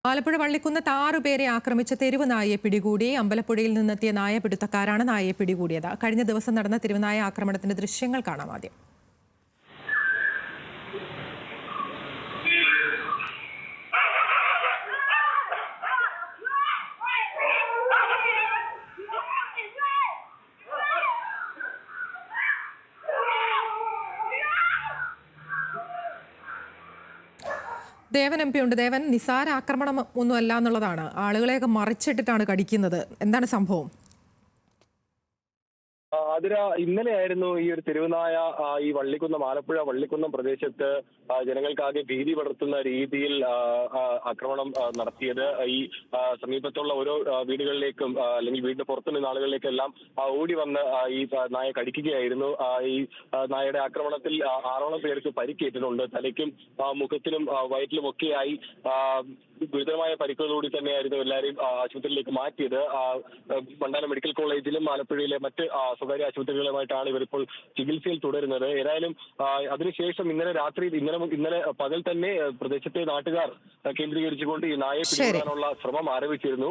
ആലപ്പുഴ വള്ളിക്കുന്നത്ത് 6 പേരെ ആക്രമിച്ച തെരുവ് നായയെ പിടികൂടി. അമ്പലപ്പുഴയിൽ നിന്നെത്തിയ നായപിടുത്തക്കാരാണ് നായയെ പിടികൂടിയത്. കഴിഞ്ഞ ദിവസം നടന്ന തെരുവുനായ ആക്രമണത്തിന്റെ ദൃശ്യങ്ങൾ കാണാം ആദ്യം. ദേവൻ എം പി ഉണ്ട്. ദേവൻ, നിസാര ആക്രമണം ഒന്നും അല്ല എന്നുള്ളതാണ്. ആളുകളെയൊക്കെ മറിച്ചിട്ടിട്ടാണ് കടിക്കുന്നത്. എന്താണ് സംഭവം? അതിര ഇന്നലെയായിരുന്നു ഈ ഒരു തെരുവുനായ ഈ വള്ളിക്കുന്നം, ആലപ്പുഴ വള്ളിക്കുന്നം പ്രദേശത്ത് ജനങ്ങൾക്കാകെ ഭീതി പടർത്തുന്ന രീതിയിൽ ആക്രമണം നടത്തിയത്. ഈ സമീപത്തുള്ള ഓരോ വീടുകളിലേക്കും അല്ലെങ്കിൽ വീടിന് പുറത്തു നിന്ന ആളുകളിലേക്കെല്ലാം ഓടി വന്ന് ഈ നായ കടിക്കുകയായിരുന്നു. ഈ നായയുടെ ആക്രമണത്തിൽ 6ഓളം പേർക്ക് പരിക്കേറ്റിട്ടുണ്ട്. തലയ്ക്കും മുഖത്തിനും വയറ്റിലും ഒക്കെയായി ഗുരുതരമായ പരിക്കുകളോടി തന്നെയായിരുന്നു എല്ലാവരെയും ആശുപത്രിയിലേക്ക് മാറ്റിയത്. മണ്ടാനം മെഡിക്കൽ കോളേജിലും ആലപ്പുഴയിലെ മറ്റ് സ്വകാര്യ ആശുപത്രികളുമായിട്ടാണ് ഇവരിപ്പോൾ ചികിത്സയിൽ തുടരുന്നത്. ഏതായാലും അതിനുശേഷം ഇന്നലെ പകൽ തന്നെ പ്രദേശത്തെ നാട്ടുകാർ കേന്ദ്രീകരിച്ചുകൊണ്ട് ഈ നായയെ പിടികൂടാനുള്ള ശ്രമം ആരംഭിച്ചിരുന്നു.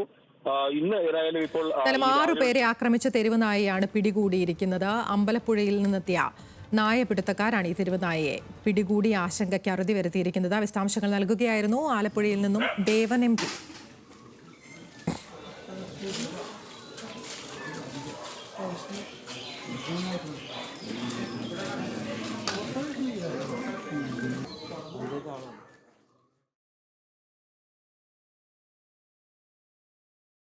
ഇന്ന് ഏതായാലും ഇപ്പോൾ 6 പേരെ ആക്രമിച്ച തെരുവ് നായയാണ് പിടികൂടിയിരിക്കുന്നത്. അമ്പലപ്പുഴയിൽ നിന്നെത്തിയ നായപിടുത്തക്കാരാണ് ഈ തെരുവുനായയെ പിടികൂടി ആശങ്കയ്ക്ക് അറുതി വരുത്തിയിരിക്കുന്നത്. വിശദാംശങ്ങൾ നൽകുകയായിരുന്നു ആലപ്പുഴയിൽ നിന്നും ദേവൻ എം പി.